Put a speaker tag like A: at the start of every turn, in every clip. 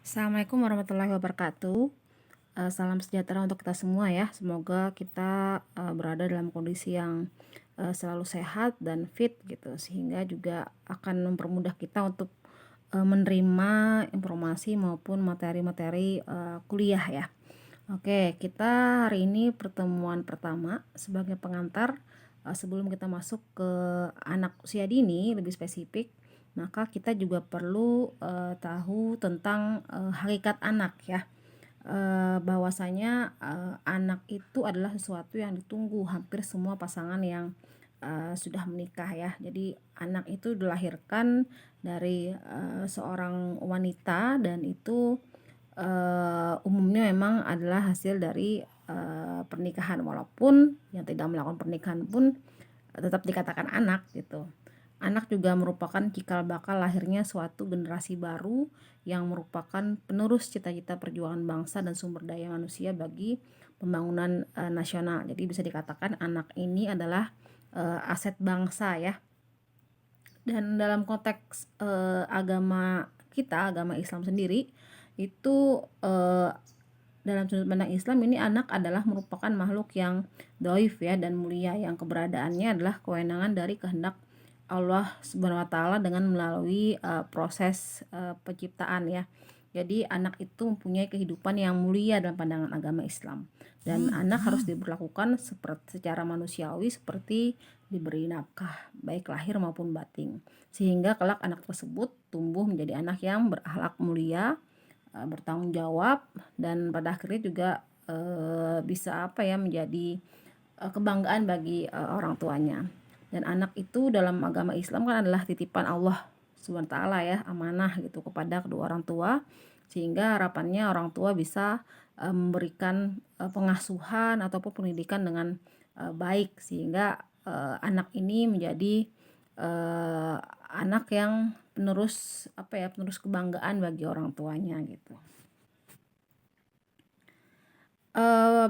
A: Assalamualaikum warahmatullahi wabarakatuh. Salam sejahtera untuk kita semua ya. Semoga kita berada dalam kondisi yang selalu sehat dan fit gitu, sehingga juga akan mempermudah kita untuk menerima informasi maupun materi-materi kuliah ya. Oke, kita hari ini pertemuan pertama sebagai pengantar. Sebelum kita masuk ke anak usia dini lebih spesifik, maka kita juga perlu tahu tentang hakikat anak ya. Bahwasanya anak itu adalah sesuatu yang ditunggu hampir semua pasangan yang sudah menikah ya. Jadi anak itu dilahirkan dari seorang wanita, dan itu umumnya memang adalah hasil dari pernikahan, walaupun yang tidak melakukan pernikahan pun tetap dikatakan anak gitu. Anak juga merupakan cikal bakal lahirnya suatu generasi baru yang merupakan penerus cita-cita perjuangan bangsa dan sumber daya manusia bagi pembangunan nasional. Jadi bisa dikatakan anak ini adalah aset bangsa ya. Dan dalam konteks agama kita, agama Islam sendiri, itu dalam sudut pandang Islam ini anak adalah merupakan makhluk yang dhaif ya dan mulia, yang keberadaannya adalah kewenangan dari kehendak Allah Subhanahu wa taala dengan melalui proses penciptaan ya. Jadi anak itu mempunyai kehidupan yang mulia dalam pandangan agama Islam, dan anak harus diberlakukan secara manusiawi, seperti diberi nafkah baik lahir maupun batin, sehingga kelak anak tersebut tumbuh menjadi anak yang berakhlak mulia, bertanggung jawab, dan pada akhirnya juga bisa menjadi kebanggaan bagi orang tuanya. Dan anak itu dalam agama Islam kan adalah titipan Allah SWT ya, amanah gitu kepada kedua orang tua, sehingga harapannya orang tua bisa memberikan pengasuhan ataupun pendidikan dengan baik, sehingga anak ini menjadi anak yang penerus penerus kebanggaan bagi orang tuanya gitu.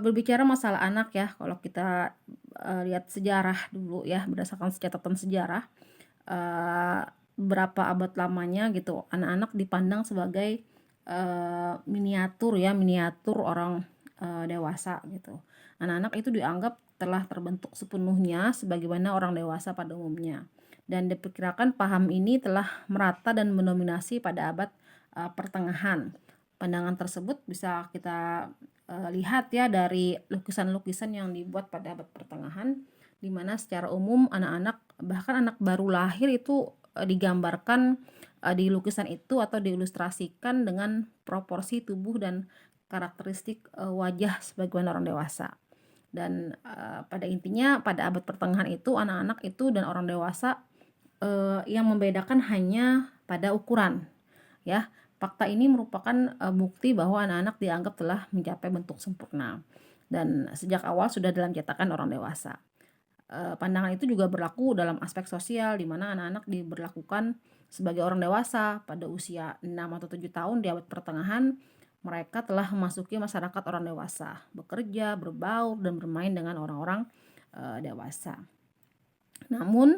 A: Berbicara masalah anak ya, kalau kita lihat sejarah dulu ya, berdasarkan catatan sejarah, berapa abad lamanya gitu, anak-anak dipandang sebagai miniatur orang dewasa gitu. Anak-anak itu dianggap telah terbentuk sepenuhnya sebagaimana orang dewasa pada umumnya, dan diperkirakan paham ini telah merata dan mendominasi pada abad pertengahan. Pandangan tersebut bisa kita lihat ya dari lukisan-lukisan yang dibuat pada abad pertengahan, di mana secara umum anak-anak, bahkan anak baru lahir itu digambarkan di lukisan itu atau diilustrasikan dengan proporsi tubuh dan karakteristik wajah sebagaimana orang dewasa. Dan pada intinya pada abad pertengahan itu anak-anak itu dan orang dewasa yang membedakan hanya pada ukuran ya. Fakta ini merupakan bukti bahwa anak-anak dianggap telah mencapai bentuk sempurna dan sejak awal sudah dalam cetakan orang dewasa. Pandangan itu juga berlaku dalam aspek sosial, di mana anak-anak diberlakukan sebagai orang dewasa pada usia 6 atau 7 tahun di abad pertengahan. Mereka telah memasuki masyarakat orang dewasa, bekerja, berbaur, dan bermain dengan orang-orang dewasa. Namun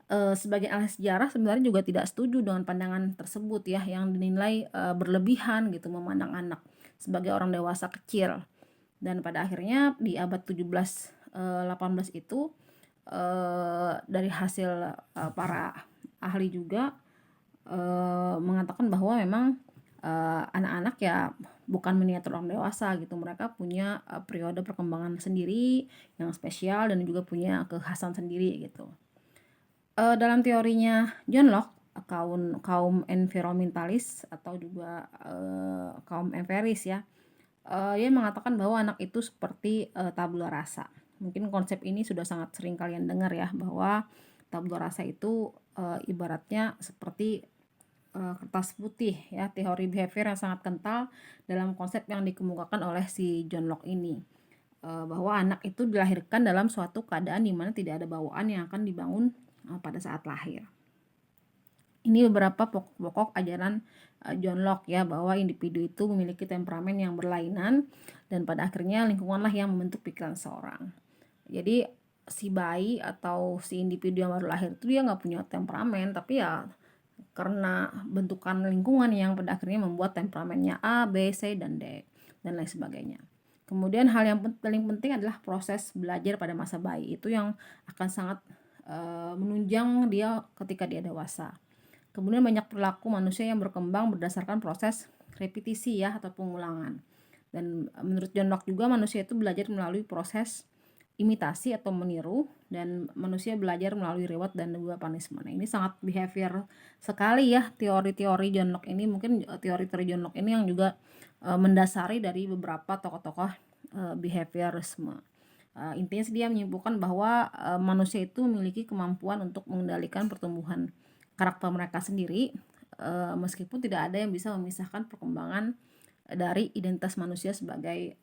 A: sebagai ahli sejarah sebenarnya juga tidak setuju dengan pandangan tersebut ya, yang dinilai berlebihan gitu, memandang anak sebagai orang dewasa kecil. Dan pada akhirnya di abad 17 18 itu dari hasil para ahli juga mengatakan bahwa memang anak-anak ya bukan miniatur orang dewasa gitu. Mereka punya periode perkembangan sendiri yang spesial dan juga punya kekhasan sendiri gitu. Dalam teorinya John Locke, kaum environmentalis atau juga kaum empiris ya, dia mengatakan bahwa anak itu seperti tabula rasa. Mungkin konsep ini sudah sangat sering kalian dengar ya, bahwa tabula rasa itu ibaratnya seperti kertas putih ya, teori behavior yang sangat kental dalam konsep yang dikemukakan oleh si John Locke ini, bahwa anak itu dilahirkan dalam suatu keadaan di mana tidak ada bawaan yang akan dibangun pada saat lahir. Ini beberapa pokok-pokok ajaran John Locke ya, bahwa individu itu memiliki temperamen yang berlainan dan pada akhirnya lingkunganlah yang membentuk pikiran seorang. Jadi si bayi atau si individu yang baru lahir itu dia nggak punya temperamen, tapi ya karena bentukan lingkungan yang pada akhirnya membuat temperamennya A, B, C, dan D, dan lain sebagainya. Kemudian hal yang paling penting adalah proses belajar pada masa bayi, itu yang akan sangat menunjang dia ketika dia dewasa. Kemudian banyak perilaku manusia yang berkembang berdasarkan proses repetisi ya, atau pengulangan. Dan menurut John Locke juga manusia itu belajar melalui proses imitasi atau meniru, dan manusia belajar melalui reward dan juga punishment. Nah, ini sangat behavior sekali ya teori-teori John Locke ini. Mungkin teori-teori John Locke ini yang juga mendasari dari beberapa tokoh-tokoh behaviorisme. Intinya dia menyimpulkan bahwa manusia itu memiliki kemampuan untuk mengendalikan pertumbuhan karakter mereka sendiri, meskipun tidak ada yang bisa memisahkan perkembangan dari identitas manusia sebagai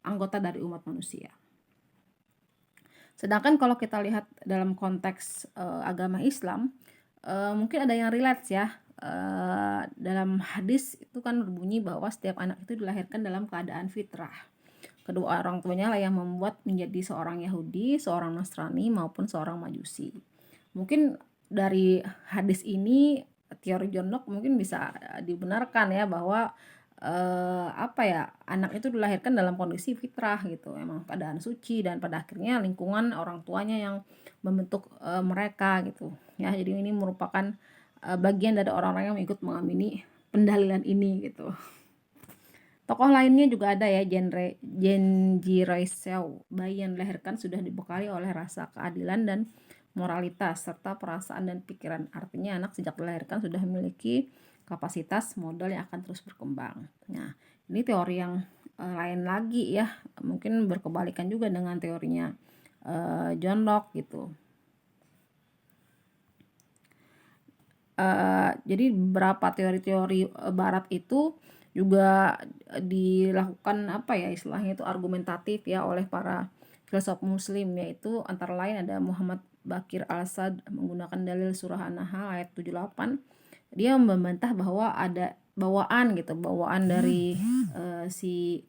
A: anggota dari umat manusia. Sedangkan kalau kita lihat dalam konteks agama Islam, mungkin ada yang relate ya. Dalam hadis itu kan berbunyi bahwa setiap anak itu dilahirkan dalam keadaan fitrah. Kedua orang tuanya lah yang membuat menjadi seorang Yahudi, seorang Nasrani, maupun seorang Majusi. Mungkin dari hadis ini teori John Locke mungkin bisa dibenarkan ya, bahwa anak itu dilahirkan dalam kondisi fitrah gitu, emang keadaan suci, dan pada akhirnya lingkungan orang tuanya yang membentuk mereka gitu ya. Jadi ini merupakan bagian dari orang-orang yang ikut mengamini pendalilan ini gitu. Tokoh lainnya juga ada ya, Genji Rousseau. Bayi yang dilahirkan sudah dibekali oleh rasa keadilan dan moralitas serta perasaan dan pikiran. Artinya anak sejak dilahirkan sudah memiliki kapasitas modal yang akan terus berkembang. Nah, ini teori yang lain lagi ya, mungkin berkebalikan juga dengan teorinya John Locke gitu. Jadi beberapa teori-teori barat itu juga dilakukan istilahnya itu argumentatif ya oleh para filsuf muslim, yaitu antara lain ada Muhammad Baqir al-Assad menggunakan dalil surah An-Nahl ayat 78. Dia membantah bahwa ada bawaan dari si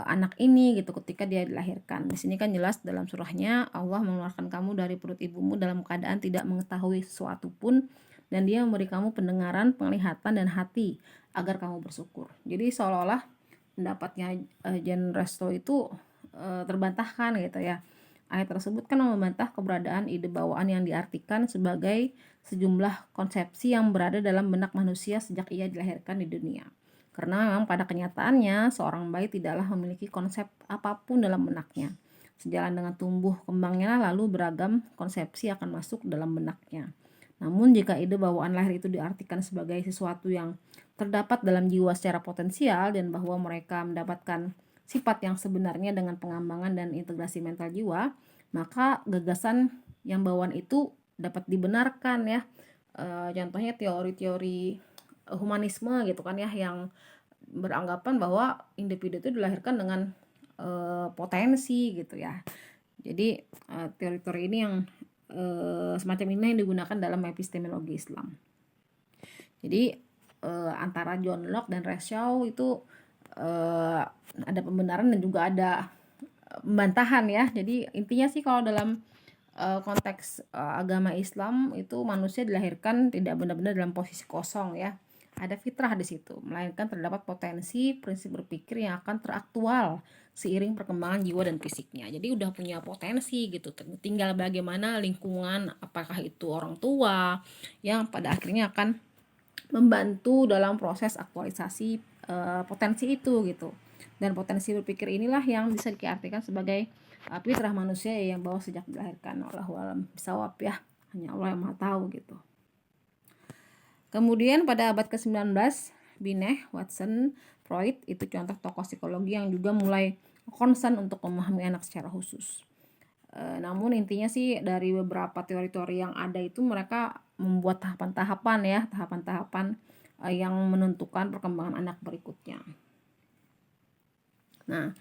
A: anak ini gitu ketika dia dilahirkan. Di sini kan jelas dalam surahnya, Allah mengeluarkan kamu dari perut ibumu dalam keadaan tidak mengetahui sesuatu pun, dan dia memberi kamu pendengaran, penglihatan, dan hati agar kamu bersyukur. Jadi seolah-olah pendapatnya Jean Rousseau itu terbantahkan gitu ya. Ayat tersebut kan membantah keberadaan ide bawaan yang diartikan sebagai sejumlah konsepsi yang berada dalam benak manusia sejak ia dilahirkan di dunia. Karena memang pada kenyataannya seorang bayi tidaklah memiliki konsep apapun dalam benaknya. Sejalan dengan tumbuh kembangnya, lalu beragam konsepsi akan masuk dalam benaknya. Namun jika ide bawaan lahir itu diartikan sebagai sesuatu yang terdapat dalam jiwa secara potensial, dan bahwa mereka mendapatkan sifat yang sebenarnya dengan pengembangan dan integrasi mental jiwa, maka gagasan yang bawaan itu dapat dibenarkan ya. Contohnya teori-teori humanisme gitu kan ya, yang beranggapan bahwa individu itu dilahirkan dengan potensi gitu ya. Jadi teori-teori ini yang semacam ini yang digunakan dalam epistemologi Islam. Jadi antara John Locke dan Rousseau itu ada pembenaran dan juga ada pembantahan ya. Jadi intinya sih kalau dalam konteks agama Islam itu manusia dilahirkan tidak benar-benar dalam posisi kosong ya. Ada fitrah di situ, melainkan terdapat potensi prinsip berpikir yang akan teraktual seiring perkembangan jiwa dan fisiknya. Jadi udah punya potensi gitu, tinggal bagaimana lingkungan, apakah itu orang tua yang pada akhirnya akan membantu dalam proses aktualisasi potensi itu gitu. Dan potensi berpikir inilah yang bisa diartikan sebagai fitrah manusia yang bawa sejak dilahirkan. Wallahu a'lam bishawab ya, hanya Allah yang Maha tahu gitu. Kemudian pada abad ke-19, Binet, Watson, Freud itu contoh tokoh psikologi yang juga mulai concern untuk memahami anak secara khusus. Namun intinya sih dari beberapa teori-teori yang ada itu mereka membuat tahapan-tahapan yang menentukan perkembangan anak berikutnya. Nah,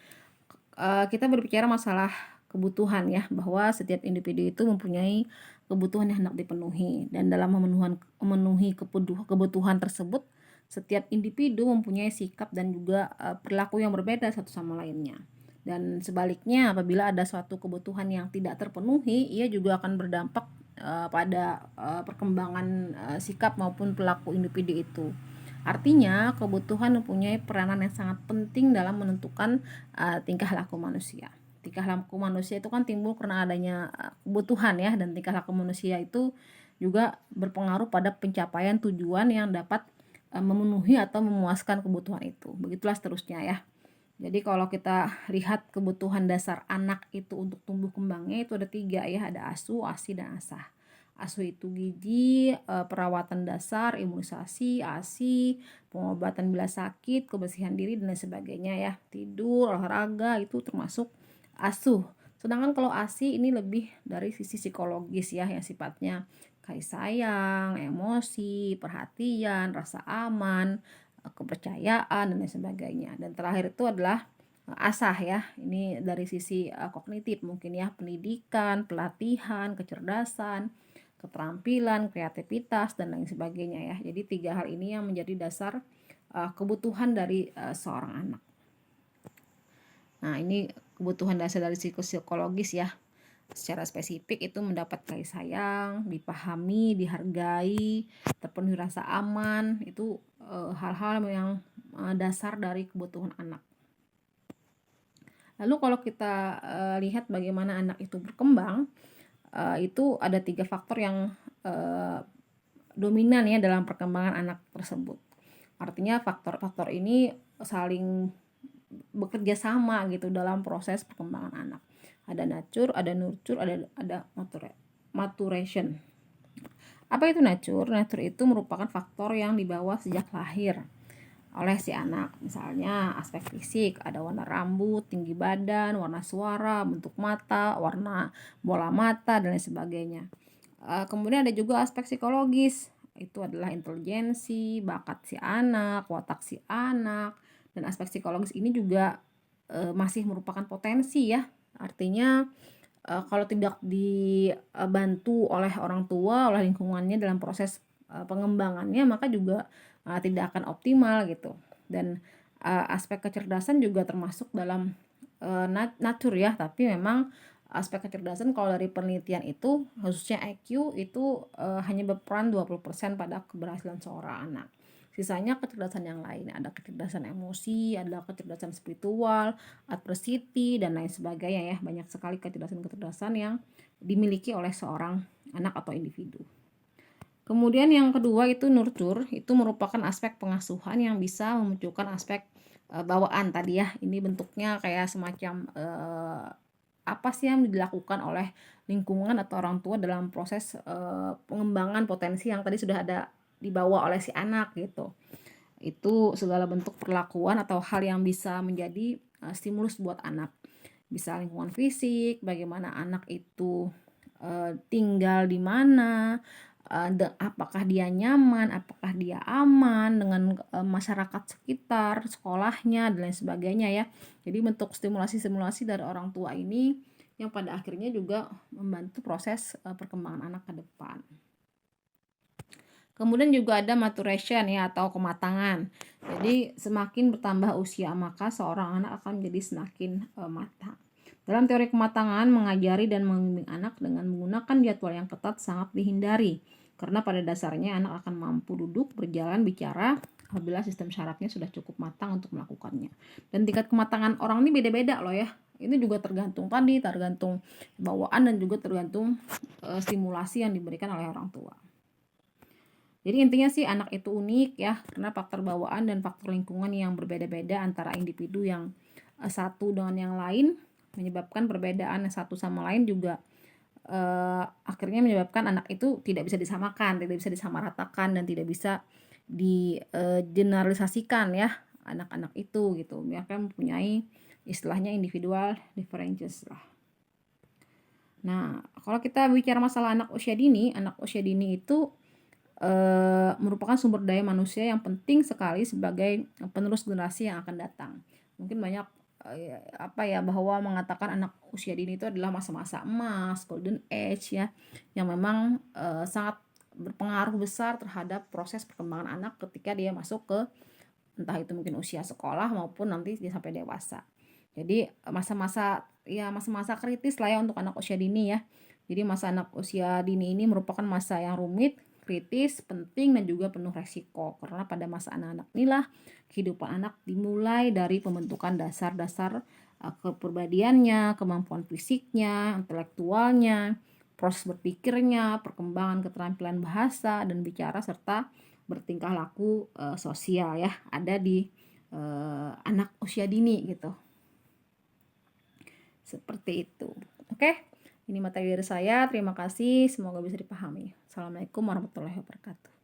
A: kita berbicara masalah kebutuhan ya, bahwa setiap individu itu mempunyai kebutuhan yang hendak dipenuhi, dan dalam memenuhi kebutuhan tersebut setiap individu mempunyai sikap dan juga perilaku yang berbeda satu sama lainnya. Dan sebaliknya, apabila ada suatu kebutuhan yang tidak terpenuhi, ia juga akan berdampak pada perkembangan sikap maupun perilaku individu itu. Artinya, kebutuhan mempunyai peranan yang sangat penting dalam menentukan tingkah laku manusia. Tingkah laku manusia itu kan timbul karena adanya kebutuhan ya, dan tingkah laku manusia itu juga berpengaruh pada pencapaian tujuan yang dapat memenuhi atau memuaskan kebutuhan itu. Begitulah seterusnya ya. Jadi kalau kita lihat kebutuhan dasar anak itu untuk tumbuh kembangnya itu ada 3 ya, ada ASU, ASI, dan ASAH. ASU itu gizi, perawatan dasar, imunisasi, ASI, pengobatan bila sakit, kebersihan diri, dan lain sebagainya ya. Tidur, olahraga itu termasuk ASU. Sedangkan kalau ASI ini lebih dari sisi psikologis ya, yang sifatnya kasih sayang, emosi, perhatian, rasa aman, kepercayaan, dan lain sebagainya. Dan terakhir itu adalah asah ya, ini dari sisi kognitif mungkin ya, pendidikan, pelatihan, kecerdasan, keterampilan, kreativitas, dan lain sebagainya ya. Jadi 3 hal ini yang menjadi dasar kebutuhan dari seorang anak. Nah, ini kebutuhan dasar dari psikologis ya. Secara spesifik itu mendapat kasih sayang, dipahami, dihargai, terpenuhi rasa aman, itu hal-hal yang dasar dari kebutuhan anak. Lalu kalau kita lihat bagaimana anak itu berkembang, itu ada 3 faktor yang dominan ya dalam perkembangan anak tersebut. Artinya faktor-faktor ini saling bekerja sama gitu dalam proses perkembangan anak. Ada nature, ada nurture, ada maturation. Apa itu nature? Nature itu merupakan faktor yang dibawa sejak lahir oleh si anak. Misalnya aspek fisik, ada warna rambut, tinggi badan, warna suara, bentuk mata, warna bola mata, dan lain sebagainya. Kemudian ada juga aspek psikologis. Itu adalah intelijensi, bakat si anak, watak si anak, dan aspek psikologis ini juga masih merupakan potensi ya. Artinya kalau tidak dibantu oleh orang tua, oleh lingkungannya dalam proses pengembangannya, maka juga tidak akan optimal gitu. Dan aspek kecerdasan juga termasuk dalam nature ya, tapi memang aspek kecerdasan kalau dari penelitian itu khususnya IQ itu hanya berperan 20% pada keberhasilan seorang anak. Sisanya kecerdasan yang lain, ada kecerdasan emosi, ada kecerdasan spiritual, adversity, dan lain sebagainya ya. Banyak sekali kecerdasan-kecerdasan yang dimiliki oleh seorang anak atau individu. Kemudian yang kedua itu nurture, itu merupakan aspek pengasuhan yang bisa memunculkan aspek bawaan tadi ya. Ini bentuknya kayak semacam apa sih yang dilakukan oleh lingkungan atau orang tua dalam proses pengembangan potensi yang tadi sudah ada dibawa oleh si anak gitu. Itu segala bentuk perlakuan atau hal yang bisa menjadi stimulus buat anak. Bisa lingkungan fisik, bagaimana anak itu tinggal di mana, apakah dia nyaman, apakah dia aman dengan masyarakat sekitar, sekolahnya, dan lain sebagainya ya. Jadi bentuk stimulasi-stimulasi dari orang tua ini yang pada akhirnya juga membantu proses perkembangan anak ke depan. Kemudian juga ada maturation ya, atau kematangan. Jadi semakin bertambah usia maka seorang anak akan menjadi semakin matang. Dalam teori kematangan, mengajari dan membimbing anak dengan menggunakan jadwal yang ketat sangat dihindari. Karena pada dasarnya anak akan mampu duduk, berjalan, bicara apabila sistem syarafnya sudah cukup matang untuk melakukannya. Dan tingkat kematangan orang ini beda-beda loh ya. Ini juga tergantung bawaan dan juga tergantung stimulasi yang diberikan oleh orang tua. Jadi intinya sih anak itu unik ya, karena faktor bawaan dan faktor lingkungan yang berbeda-beda antara individu yang satu dengan yang lain menyebabkan perbedaan satu sama lain juga akhirnya menyebabkan anak itu tidak bisa disamakan, tidak bisa disamaratakan, dan tidak bisa digeneralisasikan ya anak-anak itu gitu. Mereka mempunyai istilahnya individual differences lah. Nah, kalau kita bicara masalah anak usia dini itu merupakan sumber daya manusia yang penting sekali sebagai penerus generasi yang akan datang. Mungkin banyak bahwa mengatakan anak usia dini itu adalah masa-masa emas, golden age ya, yang memang sangat berpengaruh besar terhadap proses perkembangan anak ketika dia masuk ke entah itu mungkin usia sekolah maupun nanti dia sampai dewasa. Jadi masa-masa kritis lah ya untuk anak usia dini ya. Jadi masa anak usia dini ini merupakan masa yang rumit, kritis, penting, dan juga penuh resiko. Karena pada masa anak-anak inilah kehidupan anak dimulai dari pembentukan dasar-dasar kepribadiannya, kemampuan fisiknya, intelektualnya, proses berpikirnya, perkembangan keterampilan bahasa dan bicara, serta bertingkah laku sosial ya, ada di anak usia dini gitu. Seperti itu. Oke, ini materi dari saya. Terima kasih. Semoga bisa dipahami. Assalamualaikum warahmatullahi wabarakatuh.